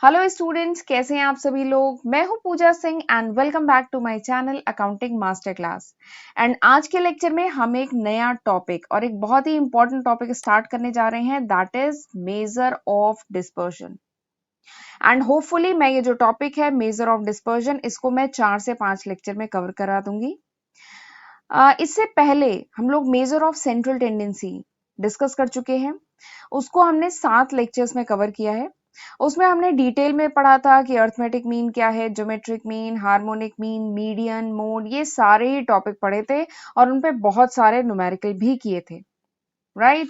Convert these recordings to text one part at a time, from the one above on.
Hello students, कैसे हैं आप सभी लोग। मैं हूं Pooja Singh and welcome back to my channel accounting master class. And आज के लेक्चर में हम एक नया टॉपिक और एक बहुत ही इंपॉर्टेंट टॉपिक स्टार्ट करने जा रहे हैं, that is measure of dispersion. And hopefully मैं ये जो टॉपिक है मेजर ऑफ डिस्पर्शन, इसको मैं 4 से 5 लेक्चर में कवर करा दूंगी। इससे पहले हम लोग measure of central tendency discuss कर चुके हैं। उसको हमने 7 लेक्चर्स में कवर किया है। उसमें हमने डिटेल में पढ़ा था कि अर्थमेटिक मीन क्या है, geometric mean, harmonic mean, median, mode, ये सारे ही टॉपिक पढ़े थे और उन पे बहुत सारे न्यूमेरिकल भी किए थे, राइट।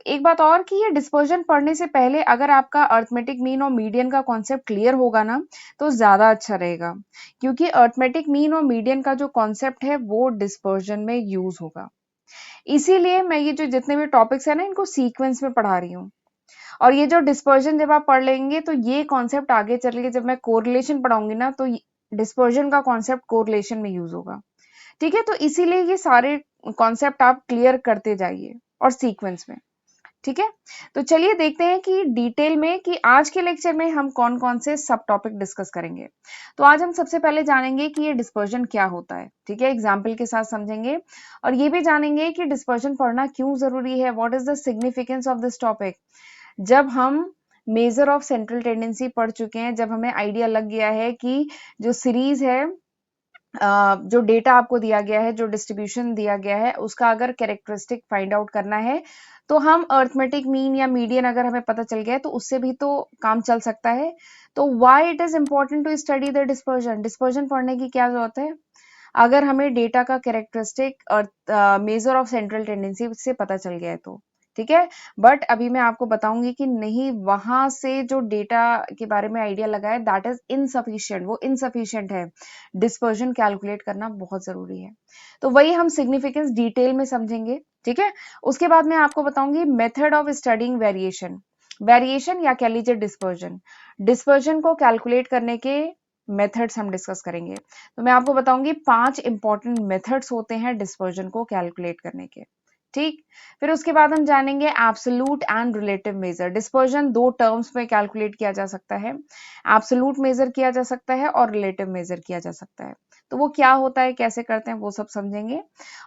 एक बात और कि ये डिस्पर्जन पढ़ने से पहले अगर आपका अर्थमेटिक मीन और मीडियन का कॉन्सेप्ट क्लियर होगा ना, तो ज्यादा अच्छा रहेगा, क्योंकि अर्थमेटिक मीन और मीडियन का जो कॉन्सेप्ट है वो डिस्पर्जन में यूज होगा। इसीलिए मैं ये जो जितने भी टॉपिक्स है ना, इनको सीक्वेंस में पढ़ा रही हूँ। और ये जो डिस्पर्जन जब आप पढ़ लेंगे तो ये कॉन्सेप्ट आगे चल के जब मैं कोरिलेशन पढ़ाऊंगी ना, तो डिस्पर्जन का कॉन्सेप्ट कोरिलेशन में यूज होगा। ठीक है, तो इसीलिए ये सारे कॉन्सेप्ट आप क्लियर करते जाइए और सीक्वेंस में। ठीक है, तो चलिए देखते हैं कि डिटेल में कि आज के लेक्चर में हम कौन कौन से सब टॉपिक डिस्कस करेंगे। तो आज हम सबसे पहले जानेंगे कि ये डिस्पर्जन क्या होता है। ठीक है, एग्जाम्पल के साथ समझेंगे और ये भी जानेंगे कि डिस्पर्जन पढ़ना क्यों जरूरी है, what is the significance of this topic. जब हम मेजर ऑफ सेंट्रल टेंडेंसी पढ़ चुके हैं, जब हमें आइडिया लग गया है कि जो सीरीज है, जो डेटा आपको दिया गया है, जो डिस्ट्रीब्यूशन दिया गया है, उसका अगर कैरेक्टरिस्टिक फाइंड आउट करना है, तो हम अर्थमेटिक मीन या मीडियन अगर हमें पता चल गया है तो उससे भी तो काम चल सकता है। तो why it is important to study the dispersion. Dispersion पढ़ने की क्या जरूरत है? अगर हमें डेटा का कैरेक्टरिस्टिक और मेजर ऑफ सेंट्रल टेंडेंसी से पता चल गया है तो ठीक है। बट अभी मैं आपको बताऊंगी कि नहीं, वहां से जो डेटा के बारे में आइडिया लगा है दैट इज इनसफिशिएंट, वो इनसफिशिएंट है। डिस्पर्जन कैलकुलेट करना बहुत जरूरी है। तो वही हम सिग्निफिकेंस डिटेल में समझेंगे। ठीक है, उसके बाद मैं आपको बताऊंगी method of studying variation. Variation या कह लीजिए डिस्पर्जन, डिस्पर्जन को कैलकुलेट करने के मेथड्स हम डिस्कस करेंगे। तो मैं आपको बताऊंगी 5 इंपॉर्टेंट मेथड्स होते हैं डिस्पर्जन को कैलकुलेट करने के। ठीक, फिर उसके बाद हम जानेंगे absolute and relative major. Dispersion 2 terms में कैलकुलेट किया जा सकता है, एब्सोल्यूट मेजर किया जा सकता है और रिलेटिव मेजर किया जा सकता है। तो वो क्या होता है, कैसे करते हैं, वो सब समझेंगे।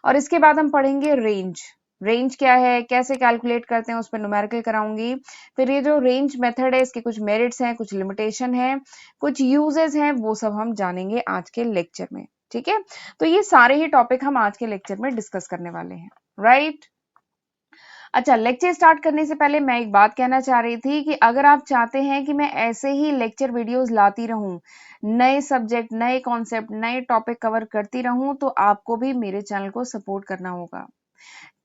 और इसके बाद हम पढ़ेंगे रेंज। रेंज क्या है, कैसे कैलकुलेट करते हैं, उस पर न्यूमेरिकल कराऊंगी। फिर ये जो रेंज मेथड है, इसके कुछ मेरिट्स हैं, कुछ लिमिटेशन है, कुछ यूजेस हैं, वो सब हम जानेंगे आज के लेक्चर में। ठीक है, तो ये सारे ही टॉपिक हम आज के लेक्चर में डिस्कस करने वाले हैं, राइट। अच्छा, लेक्चर स्टार्ट करने से पहले मैं एक बात कहना चाह रही थी कि अगर आप चाहते हैं कि मैं ऐसे ही लेक्चर वीडियोस लाती रहूं, नए सब्जेक्ट, नए कॉन्सेप्ट, नए टॉपिक कवर करती रहूं, तो आपको भी मेरे चैनल को सपोर्ट करना होगा।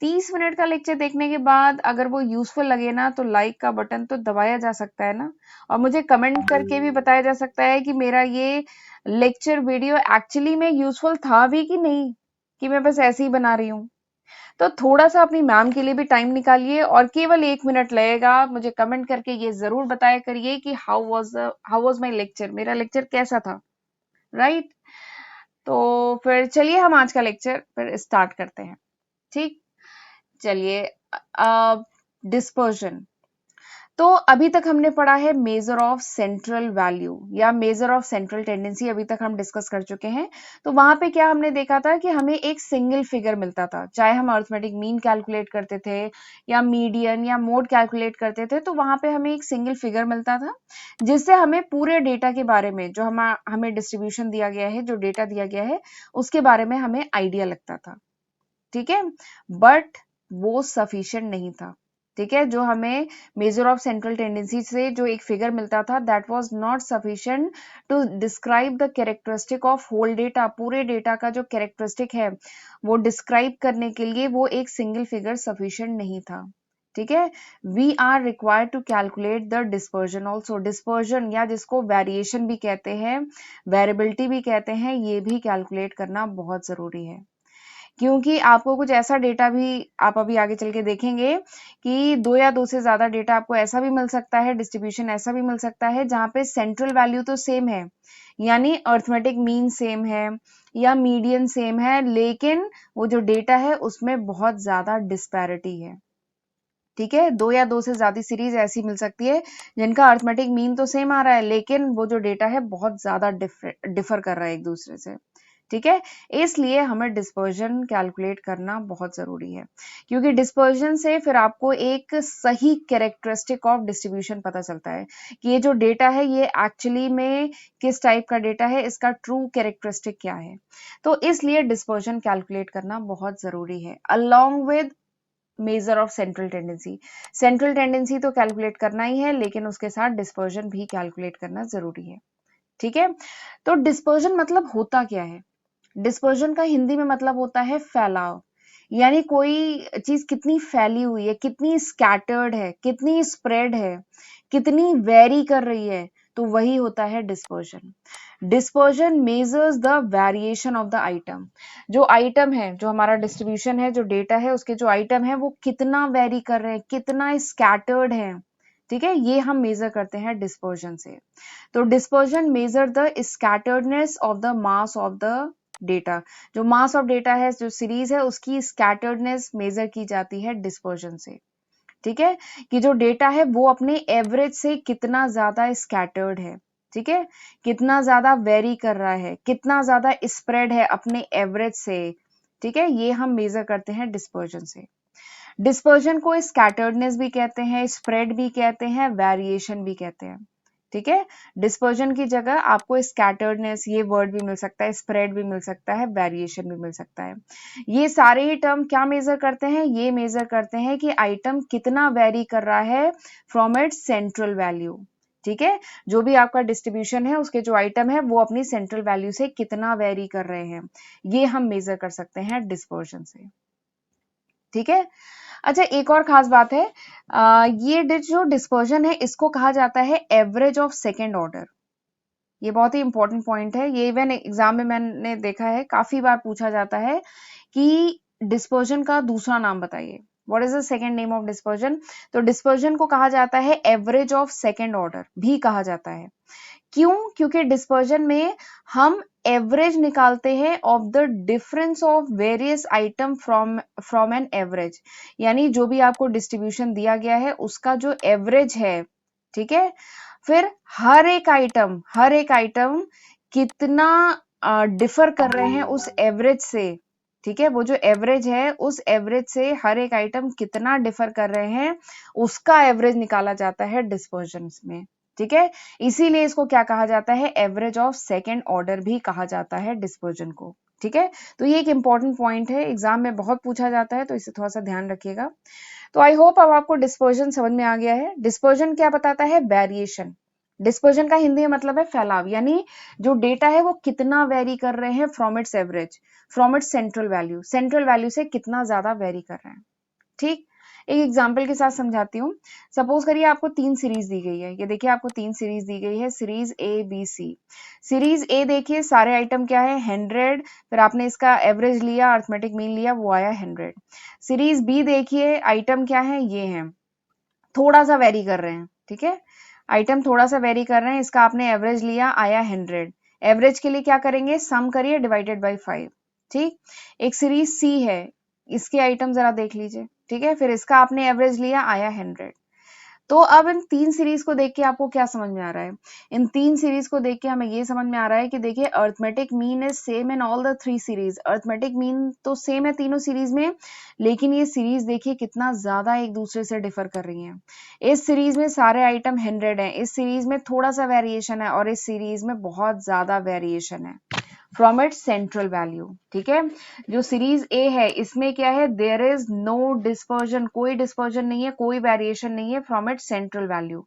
30 मिनट का लेक्चर देखने के बाद अगर वो यूजफुल लगे ना, तो लाइक का बटन तो दबाया जा सकता है ना, और मुझे कमेंट करके भी बताया जा सकता है कि मेरा ये लेक्चर वीडियो एक्चुअली में यूजफुल था भी कि नहीं, कि मैं बस ऐसे ही बना रही हूँ। तो थोड़ा सा अपनी मैम के लिए भी टाइम निकालिए और केवल 1 मिनट लगेगा, मुझे कमेंट करके ये जरूर बताया करिए कि हाउ वाज माय लेक्चर, मेरा लेक्चर कैसा था, राइट। तो फिर चलिए हम आज का लेक्चर फिर स्टार्ट करते हैं। ठीक, चलिए। डिस्पर्जन, तो अभी तक हमने पढ़ा है मेजर ऑफ सेंट्रल वैल्यू या मेजर ऑफ सेंट्रल टेंडेंसी, अभी तक हम डिस्कस कर चुके हैं। तो वहां पे क्या हमने देखा था कि हमें एक सिंगल फिगर मिलता था, चाहे हम अर्थमेटिक मीन कैलकुलेट करते थे या मीडियन या मोड कैलकुलेट करते थे, तो वहां पे हमें एक सिंगल फिगर मिलता था जिससे हमें पूरे डेटा के बारे में, जो हमें डिस्ट्रीब्यूशन दिया गया है, जो डेटा दिया गया है, उसके बारे में हमें आइडिया लगता था। ठीक है, बट वो सफिशिएंट नहीं था। ठीक है, जो हमें मेजर ऑफ सेंट्रल टेंडेंसी से जो एक फिगर मिलता था, that was not sufficient to describe the characteristic of whole data. पूरे डेटा का जो कैरेक्टरिस्टिक है वो डिस्क्राइब करने के लिए वो एक सिंगल फिगर सफिशिएंट नहीं था। ठीक है, we are required to calculate the dispersion also. Dispersion या जिसको वेरिएशन भी कहते हैं, वेरिएबिलिटी भी कहते हैं, ये भी कैलकुलेट करना बहुत जरूरी है। क्योंकि आपको कुछ ऐसा डेटा भी, आप अभी आगे चल के देखेंगे कि 2 या 2 से ज्यादा डेटा आपको ऐसा भी मिल सकता है, डिस्ट्रीब्यूशन ऐसा भी मिल सकता है जहां पे सेंट्रल वैल्यू तो सेम है, यानी अर्थमेटिक मीन सेम है या मीडियन सेम है, लेकिन वो जो डेटा है उसमें बहुत ज्यादा डिस्पैरिटी है। ठीक है, 2 या 2 से ज़्यादा सीरीज ऐसी मिल सकती है जिनका अर्थमेटिक मीन तो सेम आ रहा है, लेकिन वो जो डेटा है बहुत ज़्यादा डिफर कर रहा है एक दूसरे से। ठीक है, इसलिए हमें डिस्पर्जन कैलकुलेट करना बहुत ज़रूरी है, क्योंकि डिस्पर्जन से फिर आपको एक सही कैरेक्टरिस्टिक ऑफ डिस्ट्रीब्यूशन पता चलता है कि ये जो डेटा है ये एक्चुअली में किस टाइप का डेटा है, इसका ट्रू कैरेक्टरिस्टिक क्या है। तो इसलिए डिस्पर्जन कैलकुलेट करना बहुत ज़रूरी है, along with measure of central tendency. Central tendency तो कैलकुलेट करना ही है, लेकिन उसके साथ डिस्पर्जन भी कैलकुलेट करना जरूरी है। ठीक है, तो डिस्पर्जन मतलब होता क्या है? डिस्पर्जन का हिंदी में मतलब होता है फैलाव, यानी कोई चीज कितनी फैली हुई है, कितनी स्कैटर्ड है, कितनी स्प्रेड है, कितनी वेरी कर रही है, तो वही होता है dispersion. Dispersion measures the variation of the item. जो आइटम है, जो हमारा डिस्ट्रीब्यूशन है, जो डेटा है, उसके जो आइटम है वो कितना वेरी कर रहे हैं, कितना स्कैटर्ड है। ठीक है, ये हम मेजर करते हैं डिस्पर्जन से। तो dispersion measure the scatteredness of the mass of the data. जो मास ऑफ डेटा है, जो सीरीज है, उसकी स्कैटर्डनेस मेजर की जाती है डिस्पर्जन से। ठीक है, कि जो डेटा है वो अपने एवरेज से कितना ज्यादा स्कैटर्ड है। ठीक है, कितना ज्यादा वेरी कर रहा है, कितना ज्यादा स्प्रेड है अपने एवरेज से। ठीक है, ये हम मेजर करते हैं डिस्पर्जन से। डिस्पर्जन को स्कैटर्डनेस भी कहते हैं, स्प्रेड भी कहते हैं, वेरिएशन भी कहते हैं। ठीक है, डिस्पर्जन की जगह आपको स्कैटर्डनेस ये वर्ड भी मिल सकता है, स्प्रेड भी मिल सकता है, वेरिएशन भी मिल सकता है। ये सारे ही टर्म क्या मेजर करते हैं? ये मेजर करते हैं कि आइटम कितना वेरी कर रहा है फ्रॉम इट्स सेंट्रल वैल्यू। ठीक है, जो भी आपका डिस्ट्रीब्यूशन है, उसके जो आइटम है वो अपनी सेंट्रल वैल्यू से कितना वेरी कर रहे हैं, ये हम मेजर कर सकते हैं डिस्पर्जन से। ठीक है, अच्छा एक और खास बात है, ये जो डिस्पर्जन है इसको कहा जाता है एवरेज ऑफ सेकेंड ऑर्डर। ये बहुत ही इंपॉर्टेंट पॉइंट है, ये इवन एग्जाम में मैंने देखा है, काफी बार पूछा जाता है कि डिस्पर्जन का दूसरा नाम बताइए, what is the second name of dispersion. तो डिस्पर्जन को कहा जाता है एवरेज ऑफ सेकेंड ऑर्डर भी कहा जाता है। क्यों? क्योंकि डिस्पर्जन में हम एवरेज निकालते हैं of the difference of various item from from an average, यानी जो भी आपको डिस्ट्रीब्यूशन दिया गया है उसका जो एवरेज है। ठीक है, फिर हर एक आइटम कितना डिफर कर रहे हैं उस एवरेज से। ठीक है, वो जो एवरेज है उस एवरेज से हर एक आइटम कितना डिफर कर रहे हैं, उसका एवरेज निकाला जाता है डिस्पर्जन में। ठीक है, इसीलिए इसको क्या कहा जाता है? एवरेज ऑफ सेकेंड ऑर्डर भी कहा जाता है डिस्पर्जन को। ठीक है, तो ये एक इंपॉर्टेंट पॉइंट है, एग्जाम में बहुत पूछा जाता है, तो इसे थोड़ा सा ध्यान रखिएगा। तो आई होप अब आपको डिस्पर्जन समझ में आ गया है। डिस्पर्जन क्या बताता है? वेरिएशन। डिस्पर्जन का हिंदी में मतलब है फैलाव, यानी जो डेटा है वो कितना वेरी कर रहे हैं from its average, from its central value से कितना ज्यादा वेरी कर रहे हैं। ठीक, एक एग्जाम्पल के साथ समझाती हूँ। सपोज करिए आपको 3 सीरीज दी गई है, ये देखिए आपको 3 सीरीज दी गई है, series A B C. Series A देखिए सारे आइटम क्या है? 100, फिर आपने इसका एवरेज लिया, अर्थमेटिक मीन लिया, वो आया 100। सीरीज बी देखिए आइटम क्या है? ये है, थोड़ा सा वेरी कर रहे हैं। ठीक है, आइटम थोड़ा सा वेरी कर रहे हैं, इसका आपने एवरेज लिया, आया 100। एवरेज के लिए क्या करेंगे? सम करिए, डिवाइडेड बाई 5। ठीक, एक सीरीज सी है, इसके आइटम जरा देख लीजिए। ठीक है, फिर इसका आपने एवरेज लिया, आया 100। तो अब इन 3 सीरीज को देख के आपको क्या समझ में आ रहा है? इन 3 सीरीज को देख के हमें ये समझ में आ रहा है कि देखिए arithmetic mean is same in all the 3 series. Arithmetic mean तो सेम है तीनों सीरीज में, लेकिन ये सीरीज देखिए कितना ज्यादा एक दूसरे से डिफर कर रही हैं। इस सीरीज में सारे आइटम 100 हैं, इस सीरीज में थोड़ा सा वेरिएशन है, और इस सीरीज में बहुत ज्यादा वेरिएशन है फ्रॉम इट्स सेंट्रल वैल्यू। ठीक है, जो सीरीज ए है इसमें क्या है? देयर इज नो डिस्पर्जन, कोई डिस्पर्जन नहीं है, कोई वेरिएशन नहीं है from its central value.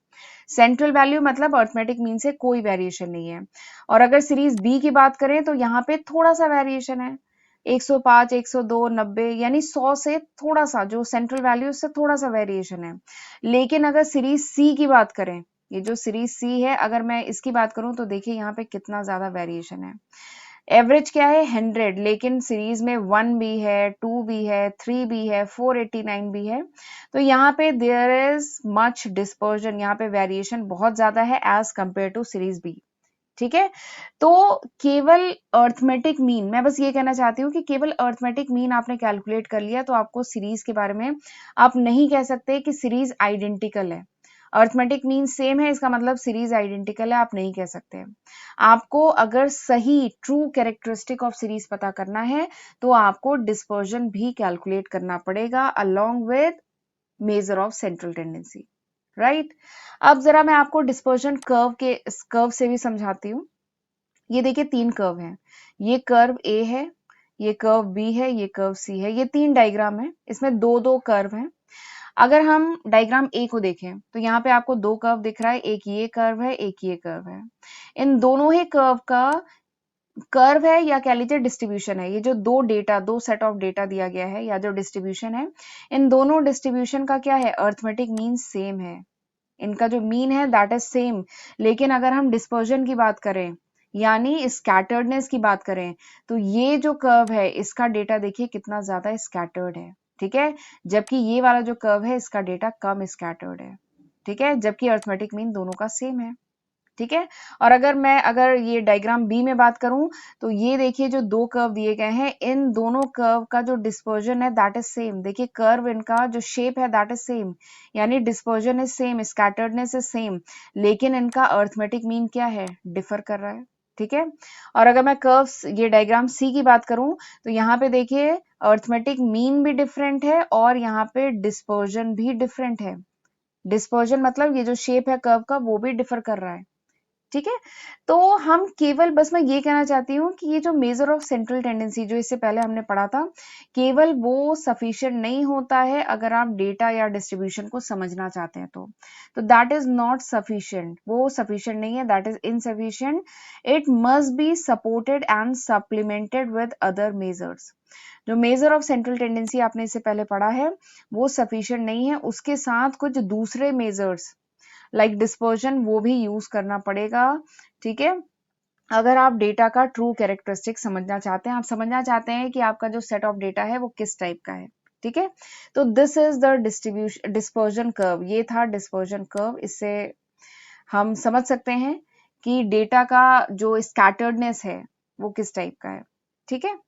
Central value मतलब अर्थमेटिक मीन से कोई वेरिएशन नहीं है। और अगर सीरीज बी की बात करें तो यहाँ पे थोड़ा सा वेरिएशन है, 105, 102, 90, यानी 100 से थोड़ा सा, जो सेंट्रल वैल्यू से थोड़ा सा वेरिएशन है। लेकिन अगर सीरीज सी की बात करें, ये जो सीरीज सी है अगर मैं इसकी बात करूं तो देखिए यहाँ पे कितना ज्यादा वेरिएशन है। एवरेज क्या है? 100, लेकिन सीरीज में 1 भी है, 2 भी है, 3 भी है, 489 भी है। तो यहाँ पे देयर इज मच डिस्पर्जन, यहाँ पे वेरिएशन बहुत ज्यादा है as compare to series B. ठीक है। तो केवल अर्थमेटिक मीन, मैं बस ये कहना चाहती हूँ कि केवल अर्थमेटिक मीन आपने कैलकुलेट कर लिया तो आपको सीरीज के बारे में आप नहीं कह सकते कि सीरीज आइडेंटिकल है। अर्थमेटिक मीन सेम है इसका मतलब सीरीज आइडेंटिकल है, आप नहीं कह सकते। आपको अगर सही ट्रू कैरेक्टरिस्टिक ऑफ सीरीज पता करना है तो आपको डिस्पर्जन भी कैलकुलेट करना पड़ेगा along with measure of central tendency, right. अब जरा मैं आपको डिस्पर्जन कर्व से भी समझाती हूँ। ये देखिए 3 कर्व हैं, ये कर्व ए है, ये कर्व बी है, ये कर्व सी है, ये 3 डायग्राम है, इसमें दो दो कर्व हैं। अगर हम डायग्राम ए को देखें तो यहाँ पे आपको 2 कर्व दिख रहा है, एक ये कर्व है, एक ये कर्व है। इन दोनों ही कर्व का कर्व है या कह लीजिए डिस्ट्रीब्यूशन है, ये जो दो सेट ऑफ डेटा दिया गया है या जो डिस्ट्रीब्यूशन है, इन दोनों डिस्ट्रीब्यूशन का क्या है, अर्थमेटिक मीन सेम है, इनका जो मीन है दैट इज सेम। लेकिन अगर हम डिस्पर्जन की बात करें यानी स्कैटर्डनेस की बात करें तो ये जो कर्व है इसका डेटा देखिए कितना ज्यादा स्कैटर्ड है, ठीक है, जबकि ये वाला जो कर्व है इसका डेटा कम स्कैटर्ड है, ठीक है, जबकि अर्थमेटिक मीन दोनों का सेम है, ठीक है। और अगर ये डायग्राम बी में बात करूं तो ये देखिए जो 2 कर्व दिए गए हैं, इन दोनों कर्व का जो डिस्पर्जन है दैट इज सेम। देखिए कर्व इनका जो शेप है दैट इज सेम, यानी dispersion is same, scatteredness is same, लेकिन इनका अर्थमेटिक मीन क्या है, डिफर कर रहा है, ठीक है। और अगर मैं ये डायग्राम सी की बात करूं तो यहाँ पे देखिए अर्थमेटिक मीन भी डिफरेंट है और यहाँ पे डिस्पर्जन भी डिफरेंट है। डिस्पर्जन मतलब ये जो शेप है कर्व का वो भी डिफर कर रहा है, ठीक है। तो हम केवल बस मैं ये कहना चाहती हूँ कि ये जो मेजर ऑफ सेंट्रल टेंडेंसी जो इससे पहले हमने पढ़ा था, केवल वो सफिशिएंट नहीं होता है अगर आप डेटा या डिस्ट्रीब्यूशन को समझना चाहते हैं तो दैट इज नॉट सफिशिएंट, वो सफिशिएंट नहीं है, that is insufficient. It must be supported and supplemented with other measures. जो मेजर ऑफ सेंट्रल टेंडेंसी आपने इससे पहले पढ़ा है वो सफिशिएंट नहीं है, उसके साथ कुछ दूसरे मेजर्स लाइक डिस्पर्जन वो भी यूज करना पड़ेगा, ठीक है। अगर आप डेटा का ट्रू कैरेक्टरिस्टिक समझना चाहते हैं, आप समझना चाहते हैं कि आपका जो सेट ऑफ डेटा है वो किस टाइप का है, ठीक है। तो this is the dispersion curve, ये था डिस्पर्जन कर्व। इससे हम समझ सकते हैं कि डेटा का जो स्कैटर्डनेस है वो किस टाइप का है, ठीक है।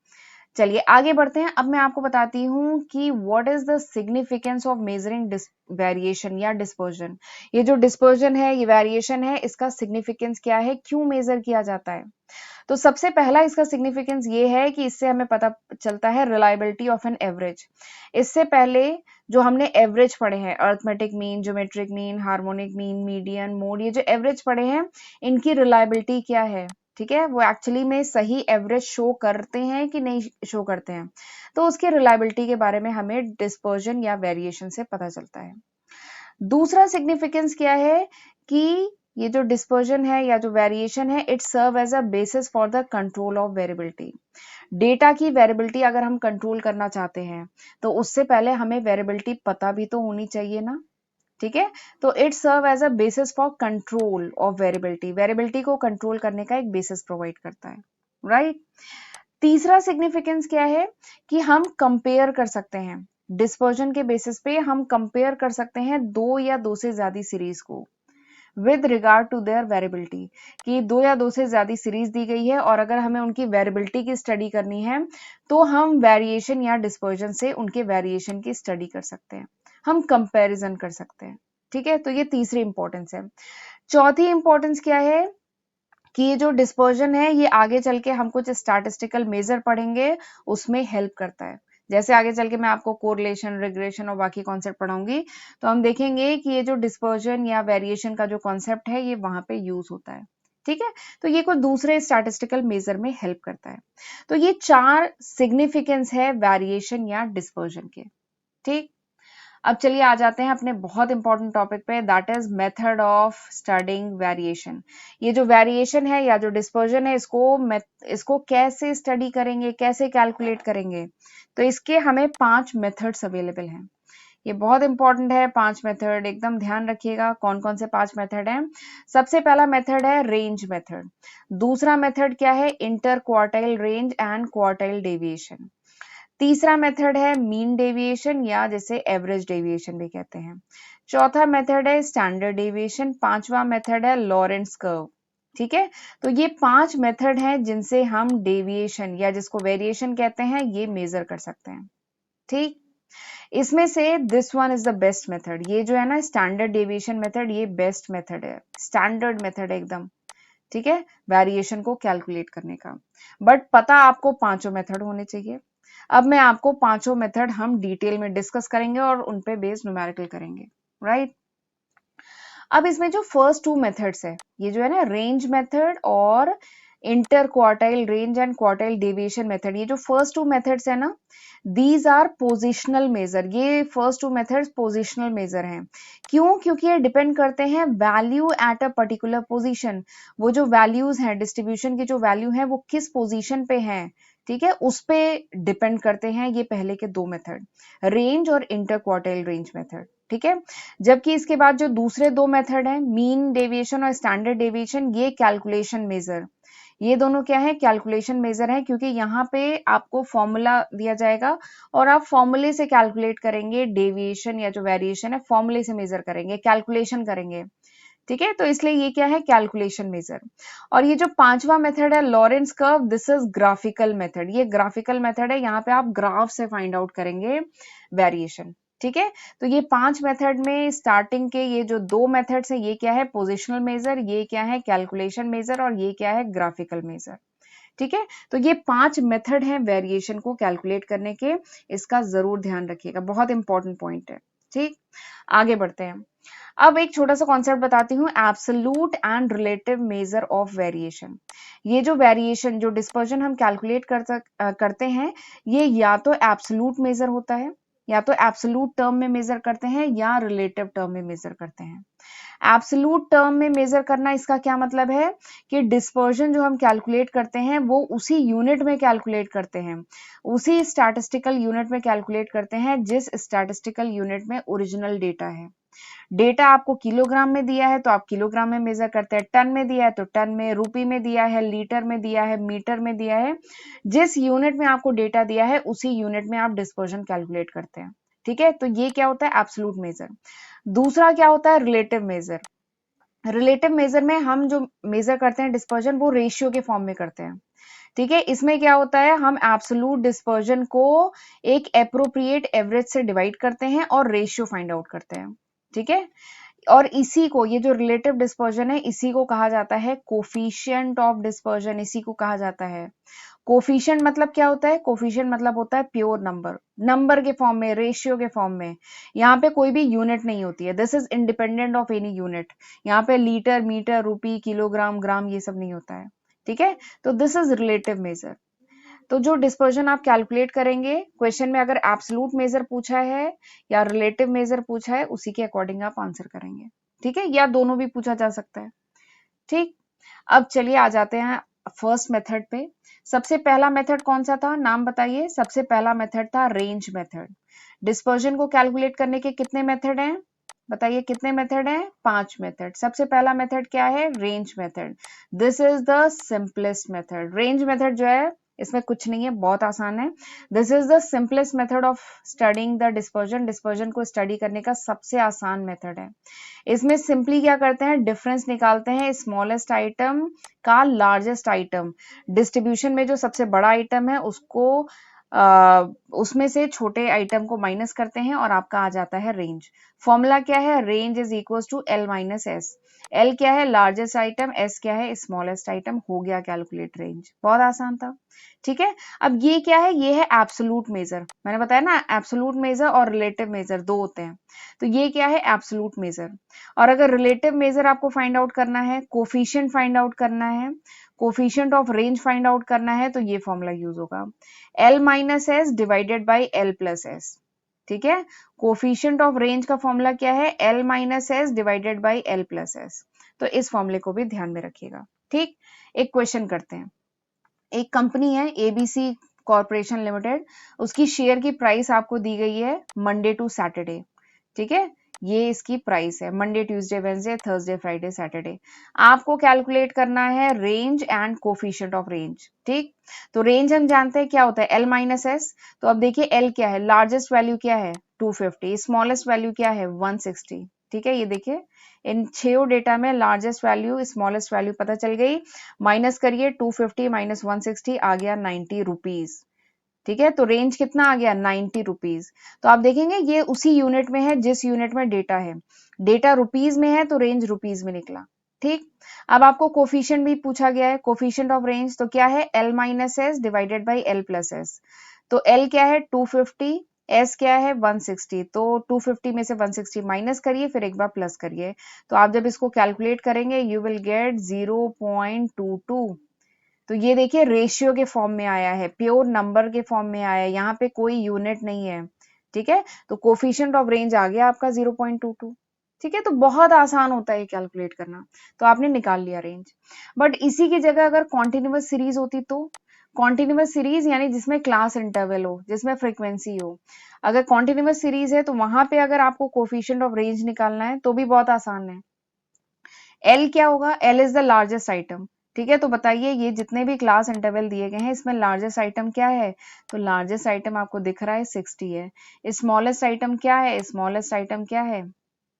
चलिए आगे बढ़ते हैं। अब मैं आपको बताती हूँ कि what is the significance of measuring variation या डिस्पर्जन। ये जो डिस्पर्जन है, ये वेरिएशन है, इसका सिग्निफिकेंस क्या है, क्यों मेजर किया जाता है। तो सबसे पहला इसका सिग्निफिकेंस ये है कि इससे हमें पता चलता है रिलायबिलिटी ऑफ एन एवरेज। इससे पहले जो हमने एवरेज पढ़े हैं, arithmetic mean, geometric mean, harmonic mean, median, mode, ये जो एवरेज पढ़े हैं इनकी रिलायबिलिटी क्या है, ठीक है, वो एक्चुअली में सही एवरेज शो करते हैं कि नहीं शो करते हैं, तो उसके रिलायबिलिटी के बारे में हमें डिस्पर्जन या वेरिएशन से पता चलता है। दूसरा सिग्निफिकेंस क्या है कि ये जो डिस्पर्जन है या जो वेरिएशन है it serve as a basis for the control of variability. Data की वेरिएबिलिटी अगर हम कंट्रोल करना चाहते हैं तो उससे पहले हमें वेरिएबिलिटी पता भी तो होनी चाहिए ना, ठीक है। तो it serve as a basis for control of variability, variability को कंट्रोल करने का एक बेसिस प्रोवाइड करता है, राइट। तीसरा सिग्निफिकेंस क्या है कि हम कंपेयर कर सकते हैं, डिस्पर्जन के बेसिस पे हम कंपेयर कर सकते हैं दो या दो से ज्यादा सीरीज को with regard to their variability, कि दो या दो से ज्यादा सीरीज दी गई है और अगर हमें उनकी वेरिएबिलिटी की स्टडी करनी है तो हम वेरिएशन या डिस्पर्जन से उनके वेरिएशन की स्टडी कर सकते हैं, हम कंपैरिजन कर सकते हैं, ठीक है। तो ये तीसरी इंपॉर्टेंस है। चौथी इंपॉर्टेंस क्या है कि ये जो डिस्पर्जन है ये आगे चल के हम कुछ स्टैटिस्टिकल मेजर पढ़ेंगे उसमें हेल्प करता है। जैसे आगे चल के मैं आपको कोरिलेशन, रिग्रेशन और बाकी कॉन्सेप्ट पढ़ाऊंगी तो हम देखेंगे कि ये जो डिस्पर्जन या वेरिएशन का जो कॉन्सेप्ट है ये वहां पे यूज होता है, ठीक है। तो ये कुछ दूसरे स्टैटिस्टिकल मेजर में हेल्प करता है। तो ये 4 सिग्निफिकेंस है वेरिएशन या डिस्पर्जन के, ठीक। अब चलिए आ जाते हैं अपने बहुत इंपॉर्टेंट टॉपिक पे, that is method of studying variation. ये जो वेरिएशन है या जो डिस्पर्जन है इसको कैसे स्टडी करेंगे, कैसे कैलकुलेट करेंगे, तो इसके हमें 5 मेथड्स अवेलेबल हैं। ये बहुत इंपॉर्टेंट है, 5 मेथड एकदम ध्यान रखिएगा कौन कौन से 5 मेथड हैं। सबसे पहला मेथड है रेंज मेथड। दूसरा मेथड क्या है, inter quartile range and quartile deviation. तीसरा मेथड है मीन डेविएशन या जिसे एवरेज डेविएशन भी कहते हैं। चौथा मेथड है स्टैंडर्ड डेविएशन। पांचवा मेथड है लॉरेंट्ज कर्व। ठीक है, तो ये 5 मेथड हैं जिनसे हम डेविएशन या जिसको वेरिएशन कहते हैं ये मेजर कर सकते हैं। ठीक, इसमें से this one is the best method. ये जो है ना स्टैंडर्ड डेविएशन मेथड, ये बेस्ट मेथड है, स्टैंडर्ड मेथड एकदम। ठीक है, वेरिएशन को कैलकुलेट करने का। बट पता आपको पांचों मेथड होने चाहिए। अब मैं आपको पांचों मेथड हम डिटेल में डिस्कस करेंगे और उन पे बेस्ड न्यूमेरिकल करेंगे, राइट। अब इसमें जो फर्स्ट टू मेथड्स है, ये जो है ना रेंज मेथड और interquartile range and quartile deviation method, ये जो फर्स्ट टू मेथड्स है ना, दीज आर पोजिशनल मेजर। ये first two methods positional measure हैं। क्यों? क्योंकि ये डिपेंड करते हैं value at a particular position. वो जो वैल्यूज हैं, डिस्ट्रीब्यूशन की जो वैल्यू है वो किस पोजीशन पे हैं, ठीक है, उस पे डिपेंड करते हैं ये पहले के दो मेथड, रेंज और इंटर क्वार्टाइल रेंज मेथड। ठीक है, जबकि इसके बाद जो दूसरे दो मेथड हैं, मीन डेविएशन और स्टैंडर्ड डेविएशन, ये कैलकुलेशन मेजर, ये दोनों क्या है, कैलकुलेशन मेजर है। क्योंकि यहाँ पे आपको फॉर्मूला दिया जाएगा और आप फॉर्मूले से कैलकुलेट करेंगे डेविएशन या जो वेरिएशन है, फॉर्मूले से मेजर करेंगे, कैलकुलेशन करेंगे। ठीक है, तो इसलिए ये क्या है, कैलकुलेशन मेजर। और ये जो पांचवा मेथड है Lawrence curve, this is graphical method. ये ग्राफिकल मेथड है, यहाँ पे आप ग्राफ से फाइंड आउट करेंगे वेरिएशन। ठीक है, तो ये पांच मेथड में स्टार्टिंग के ये जो दो मेथड्स है, ये क्या है, पोजिशनल मेजर, ये क्या है, कैलकुलेशन मेजर, और ये क्या है, ग्राफिकल मेजर। ठीक है, तो ये पांच मेथड हैं वेरिएशन को कैलकुलेट करने के, इसका जरूर ध्यान रखिएगा, बहुत इंपॉर्टेंट पॉइंट है। ठीक, आगे बढ़ते हैं। अब एक छोटा सा कॉन्सेप्ट बताती हूँ, absolute and relative measure of variation. ये जो वेरिएशन, जो डिस्पर्जन हम कैलकुलेट करते हैं, ये या तो एब्सोल्यूट मेजर होता है, या तो एब्सोल्यूट टर्म में मेजर करते हैं, या रिलेटिव टर्म में मेजर करते हैं। एब्सोल्यूट टर्म में मेजर करना, इसका क्या मतलब है कि डिस्पर्जन जो हम कैलकुलेट करते हैं वो उसी यूनिट में कैलकुलेट करते हैं, उसी स्टैटिस्टिकल यूनिट में कैलकुलेट करते हैं जिस स्टैटिस्टिकल यूनिट में ओरिजिनल डेटा है। डेटा आपको किलोग्राम में दिया है तो आप किलोग्राम में मेजर करते हैं, टन में दिया है तो टन में, रुपी में दिया है, लीटर में दिया है, मीटर में दिया है, जिस यूनिट में आपको डेटा दिया है उसी यूनिट में आप डिस्पर्जन कैलकुलेट करते हैं। ठीक है, तो ये क्या होता है, एब्सोल्यूट मेजर। दूसरा क्या होता है, रिलेटिव मेजर। रिलेटिव मेजर में हम जो मेजर करते हैं डिस्पर्जन, वो रेशियो के फॉर्म में करते हैं। ठीक है, इसमें क्या होता है, हम एब्सोल्यूट डिस्पर्जन को एक एप्रोप्रिएट एवरेज से डिवाइड करते हैं और रेशियो फाइंड आउट करते हैं। ठीक है, और इसी को, ये जो रिलेटिव डिस्पर्जन है, इसी को कहा जाता है कोफिशिएंट ऑफ डिस्पर्जन, इसी को कहा जाता है। कोफिशिएंट मतलब क्या होता है, कोफिशिएंट मतलब होता है प्योर नंबर, नंबर के फॉर्म में, रेशियो के फॉर्म में। यहाँ पे कोई भी यूनिट नहीं होती है, this is independent of any unit. यहाँ पे लीटर, मीटर, रुपी, किलोग्राम, ग्राम, ये सब नहीं होता है। ठीक है, तो दिस इज रिलेटिव मेजर। तो जो डिस्पर्जन आप कैलकुलेट करेंगे, क्वेश्चन में अगर एब्सोल्यूट मेजर पूछा है या रिलेटिव मेजर पूछा है, उसी के अकॉर्डिंग आप आंसर करेंगे। ठीक है, या दोनों भी पूछा जा सकता है। ठीक, अब चलिए आ जाते हैं फर्स्ट मेथड पे। सबसे पहला मेथड कौन सा था, नाम बताइए। सबसे पहला मेथड था रेंज मेथड। डिस्पर्जन को कैलकुलेट करने के कितने मेथड हैं, बताइए कितने मेथड हैं, 5 मेथड। सबसे पहला मेथड क्या है, range method. This is the simplest method. Range method जो है, इसमें कुछ नहीं है, बहुत आसान है। This is the simplest method of studying the dispersion. Dispersion को स्टडी करने का सबसे आसान मेथड है। इसमें सिंपली क्या करते हैं, डिफरेंस निकालते हैं स्मॉलेस्ट आइटम का लार्जेस्ट आइटम। डिस्ट्रीब्यूशन में जो सबसे बड़ा आइटम है उसको उसमें से छोटे आइटम को माइनस करते हैं और आपका आ जाता है रेंज। फॉर्मूला क्या है, range is equal to L minus S. L क्या है, लार्जेस्ट आइटम, एस क्या है, स्मॉलेस्ट आइटम। हो गया कैलकुलेट रेंज, बहुत आसान था। ठीक है, अब ये क्या है, ये है एब्सोल्यूट मेजर। मैंने बताया ना, एब्सोल्यूट मेजर और रिलेटिव मेजर दो होते हैं, तो ये क्या है, एब्सोल्यूट मेजर। और अगर रिलेटिव मेजर आपको फाइंड आउट करना है, कोफिशिएंट फाइंड आउट करना है, coefficient of range find out करना है, तो ये फॉर्मूला यूज होगा, L minus S divided by L plus S. ठीक है, कोफिशिएंट ऑफ रेंज का फॉर्मूला क्या है, L minus S divided by L plus S. तो इस फॉर्मूले को भी ध्यान में रखिएगा। ठीक, एक क्वेश्चन करते हैं। एक कंपनी है एबीसी कॉर्पोरेशन लिमिटेड, उसकी शेयर की प्राइस आपको दी गई है मंडे टू सैटरडे। ठीक है, ये इसकी प्राइस है, Monday, Tuesday, Wednesday, Thursday, Friday, Saturday. आपको कैलकुलेट करना है range and coefficient of range. ठीक, तो रेंज हम जानते हैं क्या होता है, एल माइनस एस। तो अब देखिए एल क्या है, लार्जेस्ट वैल्यू क्या है 250, स्मॉलेस्ट वैल्यू क्या है 160। ठीक है, ये देखिए इन 6 डेटा में लार्जेस्ट वैल्यू स्मॉलेस्ट वैल्यू पता चल गई। माइनस करिए 250 माइनस 160 आ गया 90 रुपीज। ठीक है, तो रेंज कितना आ गया 90 रुपीज। तो आप देखेंगे ये उसी यूनिट में है जिस यूनिट में डेटा है। डेटा रुपीज में है तो रेंज रुपीज में निकला। ठीक, अब आपको कोफिशिएंट भी पूछा गया है, कोफिशिएंट ऑफ रेंज तो क्या है L minus S divided by L plus S. तो L क्या है 250, S क्या है 160, तो 250 में से 160 माइनस करिए फिर एक बार प्लस करिए। तो आप जब इसको कैलकुलेट करेंगे यू विल गेट 0.22। तो ये देखिए रेशियो के फॉर्म में आया है, प्योर नंबर के फॉर्म में आया है, यहाँ पे कोई यूनिट नहीं है। ठीक है, तो कोफिशिएंट ऑफ रेंज आ गया आपका 0.22। ठीक है, तो बहुत आसान होता है कैलकुलेट करना। तो आपने निकाल लिया रेंज। बट इसी की जगह अगर कॉन्टिन्यूअस सीरीज होती तो, कॉन्टिन्यूअस सीरीज यानी जिसमें क्लास इंटरवल हो, जिसमें फ्रीक्वेंसी हो। अगर कॉन्टिन्यूअस सीरीज है तो वहां पे अगर आपको कोफिशिएंट ऑफ रेंज निकालना है तो भी बहुत आसान है। एल क्या होगा, L is the largest item. ठीक है, तो बताइए ये जितने भी क्लास इंटरवल दिए गए हैं इसमें लार्जेस्ट आइटम क्या है, तो लार्जेस्ट आइटम आपको दिख रहा है 60 है। स्मॉलेस्ट आइटम क्या है, स्मॉलेस्ट आइटम क्या है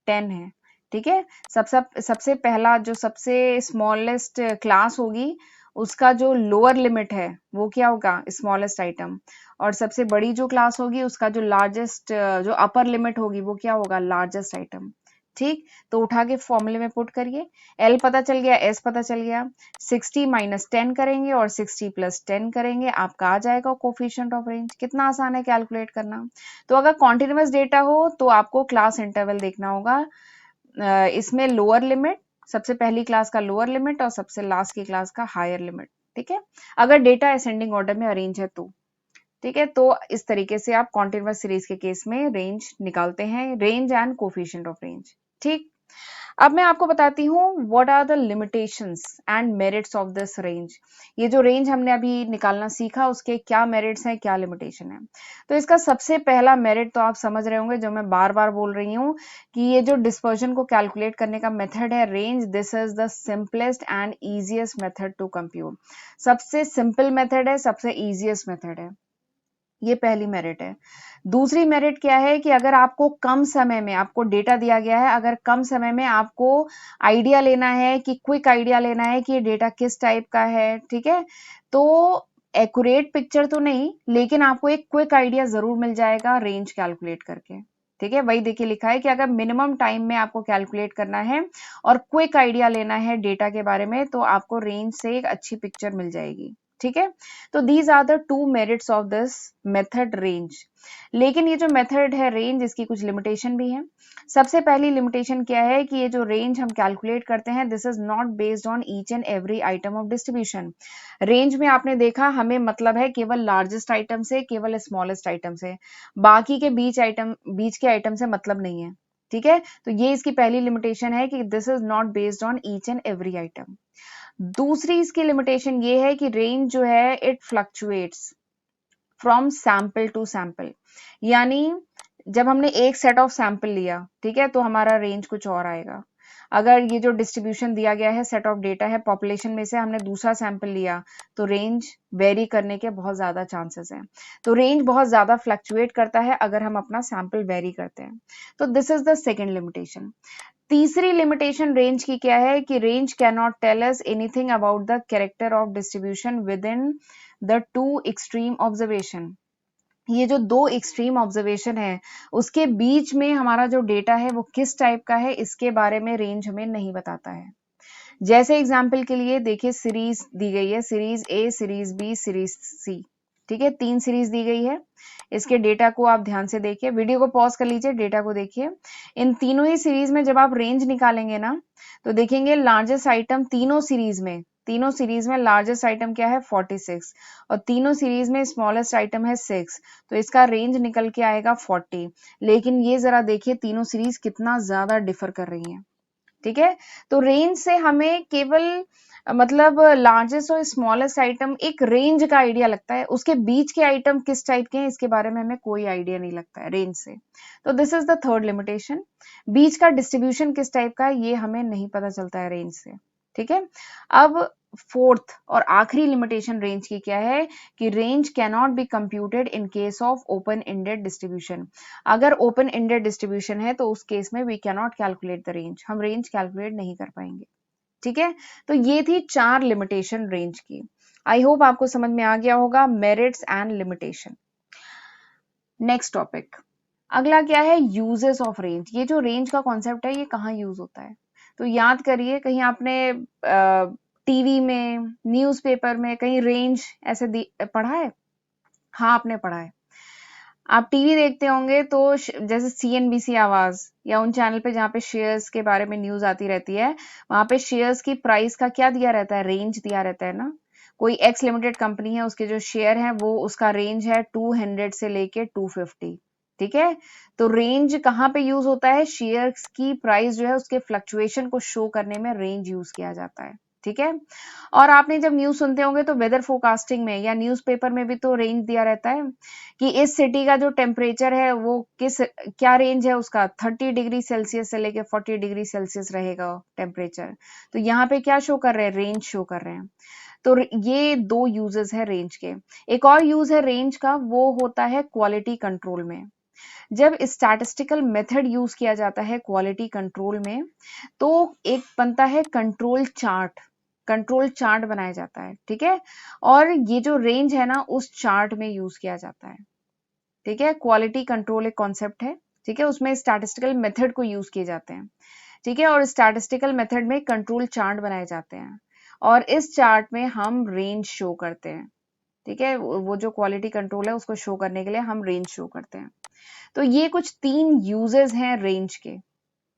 10 है। ठीक है, सबसे पहला जो सबसे स्मॉलेस्ट क्लास होगी उसका जो लोअर लिमिट है वो क्या होगा स्मॉलेस्ट आइटम, और सबसे बड़ी जो क्लास होगी उसका जो लार्जेस्ट जो अपर लिमिट होगी वो क्या होगा लार्जेस्ट आइटम। ठीक, तो उठा के फॉर्मूले में पुट करिए, एल पता चल गया, एस पता चल गया, 60 माइनस 10 करेंगे और 60 प्लस 10 करेंगे, आपका आ जाएगा कोफिशिएंट ऑफ रेंज। कितना आसान है कैलकुलेट करना। तो अगर कॉन्टिन्यूअस डेटा हो तो आपको क्लास इंटरवल देखना होगा, इसमें लोअर लिमिट, सबसे पहली क्लास का लोअर लिमिट और सबसे लास्ट की क्लास का हायर लिमिट। ठीक है, अगर डेटा असेंडिंग ऑर्डर में अरेंज है तो। ठीक है, तो इस तरीके से आप कॉन्टिन्यूअस सीरीज के केस में रेंज निकालते हैं, range and coefficient of range. ठीक, अब मैं आपको बताती हूँ what are the limitations and merits of this range. ये जो रेंज हमने अभी निकालना सीखा उसके क्या मेरिट्स हैं क्या लिमिटेशन है। तो इसका सबसे पहला मेरिट तो आप समझ रहे होंगे जो मैं बार बार बोल रही हूँ कि ये जो डिस्पर्जन को कैलकुलेट करने का मेथड है range, this is the simplest and easiest method to compute. सबसे सिंपल मेथड है, सबसे इजिएस्ट मेथड है, ये पहली मेरिट है। दूसरी मेरिट क्या है कि अगर आपको कम समय में आपको डेटा दिया गया है, अगर कम समय में आपको आइडिया लेना है कि क्विक आइडिया लेना है कि ये डेटा किस टाइप का है, ठीक है, तो एक्यूरेट पिक्चर तो नहीं लेकिन आपको एक क्विक आइडिया जरूर मिल जाएगा रेंज कैलकुलेट करके। ठीक है, वही देखिए लिखा है कि अगर मिनिमम टाइम में आपको कैलकुलेट करना है और क्विक आइडिया लेना है डेटा के बारे में तो आपको रेंज से एक अच्छी पिक्चर मिल जाएगी। ठीक है, तो these are the two merits of this method range. लेकिन ये जो मेथड है रेंज इसकी कुछ लिमिटेशन भी है। सबसे पहली लिमिटेशन क्या है कि ये जो रेंज हम कैलकुलेट करते हैं this is not based on each and every item of distribution. Range में आपने देखा हमें मतलब है केवल लार्जेस्ट आइटम से, केवल स्मॉलेस्ट आइटम से, बाकी के बीच के आइटम से मतलब नहीं है। ठीक है, तो ये इसकी पहली लिमिटेशन है कि this is not based on each and every item. दूसरी इसकी लिमिटेशन ये है कि रेंज जो है it fluctuates from sample to sample, यानी जब हमने एक सेट ऑफ सैंपल लिया ठीक है तो हमारा रेंज कुछ और आएगा। अगर ये जो डिस्ट्रीब्यूशन दिया गया है सेट ऑफ डेटा है पॉपुलेशन में से हमने दूसरा सैंपल लिया तो रेंज वेरी करने के बहुत ज्यादा चांसेस हैं। तो रेंज बहुत ज्यादा फ्लक्चुएट करता है अगर हम अपना सैंपल वेरी करते हैं। तो this is the second limitation. तीसरी लिमिटेशन रेंज की क्या है कि range can not tell us anything about the character of distribution within the two extreme observation. ये जो दो एक्सट्रीम ऑब्जर्वेशन है उसके बीच में हमारा जो डेटा है वो किस टाइप का है इसके बारे में रेंज हमें नहीं बताता है। जैसे एग्जाम्पल के लिए देखिए सीरीज दी गई है, series A, series B, series C. ठीक है, 3 सीरीज दी गई है। इसके डेटा को आप ध्यान से देखिए, वीडियो को पॉज कर लीजिए, डेटा को देखिए। इन तीनों ही सीरीज में जब आप रेंज निकालेंगे ना तो देखेंगे लार्जेस्ट आइटम तीनों सीरीज में लार्जेस्ट आइटम क्या है 46 और तीनों सीरीज में स्मॉलेस्ट आइटम है 6। तो इसका रेंज निकल के आएगा 40। लेकिन ये जरा देखिए तीनों सीरीज कितना ज्यादा डिफर कर रही हैं। ठीक है, तो रेंज से हमें केवल मतलब लार्जेस्ट और स्मॉलेस्ट आइटम एक रेंज का आइडिया लगता है, उसके बीच के आइटम किस टाइप के हैं इसके बारे में हमें कोई आइडिया नहीं लगता है रेंज से। तो this is the third limitation, बीच का डिस्ट्रीब्यूशन किस टाइप का है ये हमें नहीं पता चलता है रेंज से। ठीक है, अब फोर्थ और आखिरी लिमिटेशन रेंज की क्या है कि range cannot be computed in case of open ended distribution. अगर ओपन एंडेड डिस्ट्रीब्यूशन है तो उस केस में we cannot calculate the range, हम रेंज कैलकुलेट नहीं कर पाएंगे। ठीक है, तो ये थी 4 लिमिटेशन रेंज की। आई होप आपको समझ में आ गया होगा merits and limitation. Next topic, अगला क्या है, यूजेस ऑफ रेंज। ये जो रेंज का कॉन्सेप्ट है ये कहाँ यूज होता है, तो याद करिए कहीं आपने टीवी में, न्यूज़पेपर में कहीं रेंज ऐसे पढ़ा है? हाँ आपने पढ़ा है। आप टीवी देखते होंगे तो जैसे सीएनबीसी आवाज या उन चैनल पे जहाँ पे शेयर्स के बारे में न्यूज आती रहती है, वहां पे शेयर्स की प्राइस का क्या दिया रहता है, रेंज दिया रहता है ना। कोई एक्स लिमिटेड कंपनी है, उसके जो शेयर है वो उसका रेंज है 200 से लेके 250। ठीक है, तो रेंज कहाँ पे यूज होता है, शेयर्स की प्राइस जो है उसके फ्लक्चुएशन को शो करने में रेंज यूज किया जाता है। ठीक है, और आपने जब न्यूज सुनते होंगे तो वेदर फोरकास्टिंग में या न्यूज़पेपर में भी तो रेंज दिया रहता है कि इस सिटी का जो टेम्परेचर है वो क्या रेंज है उसका, 30 डिग्री सेल्सियस से लेके 40 डिग्री सेल्सियस रहेगा टेम्परेचर। तो यहाँ पे क्या शो कर रहे हैं, रेंज शो कर रहे हैं। तो ये 2 यूजेस है रेंज के। एक और यूज है रेंज का, वो होता है क्वालिटी कंट्रोल में। जब स्टैटिस्टिकल मेथड यूज किया जाता है क्वालिटी कंट्रोल में, तो एक बनता है कंट्रोल चार्ट, कंट्रोल चार्ट बनाया जाता है। ठीक है, और ये जो रेंज है ना उस चार्ट में यूज किया जाता है। ठीक है, क्वालिटी कंट्रोल एक कॉन्सेप्ट है। ठीक है, उसमें स्टैटिस्टिकल मेथड को यूज किए जाते हैं। ठीक है, और स्टैटिस्टिकल मेथड में कंट्रोल चार्ट बनाए जाते हैं और इस चार्ट में हम रेंज शो करते हैं। ठीक है, वो जो क्वालिटी कंट्रोल है उसको शो करने के लिए हम रेंज शो करते हैं। तो ये कुछ 3 यूजेस हैं रेंज के।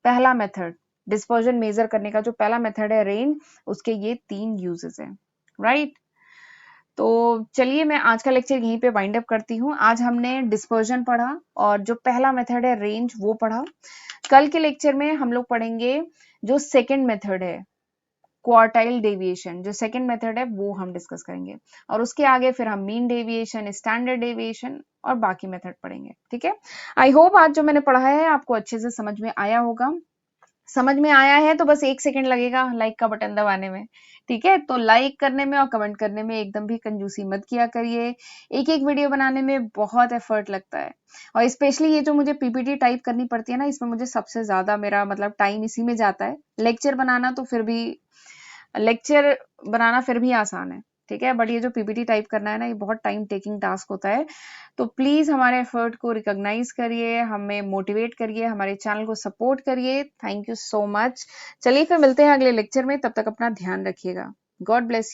पहला मेथड, डिस्पर्जन मेजर करने का जो पहला मेथड है रेंज, उसके ये 3 यूजेस हैं। राइट, तो चलिए मैं आज का लेक्चर यहीं पे वाइंड अप करती हूँ। आज हमने डिस्पर्जन पढ़ा और जो पहला मेथड है रेंज वो पढ़ा। कल के लेक्चर में हम लोग पढ़ेंगे जो सेकंड मेथड है, क्वार्टाइल डेविएशन, जो सेकंड मेथड है वो हम डिस्कस करेंगे, और उसके आगे फिर हम मीन डेविएशन, स्टैंडर्ड डेविएशन और बाकी मेथड पढ़ेंगे। ठीक है, आई होप आज जो मैंने पढ़ाया है आपको अच्छे से समझ में आया होगा। समझ में आया है तो बस 1 सेकंड लगेगा लाइक का बटन दबाने में। ठीक है, तो लाइक करने में और कमेंट करने में एकदम भी कंजूसी मत किया करिए। एक एक वीडियो बनाने में बहुत एफर्ट लगता है, और स्पेशली ये जो मुझे पीपीटी टाइप करनी पड़ती है ना, इसमें मुझे सबसे ज्यादा मेरा मतलब टाइम इसी में जाता है। लेक्चर बनाना तो फिर भी, लेक्चर बनाना फिर भी आसान है। ठीक है, बट ये जो पीपीटी टाइप करना है ना, ये बहुत टाइम टेकिंग टास्क होता है। तो प्लीज हमारे एफर्ट को रिकॉग्नाइज करिए, हमें मोटिवेट करिए, हमारे चैनल को सपोर्ट करिए। Thank you so much. चलिए फिर मिलते हैं अगले लेक्चर में, तब तक अपना ध्यान रखिएगा। God bless.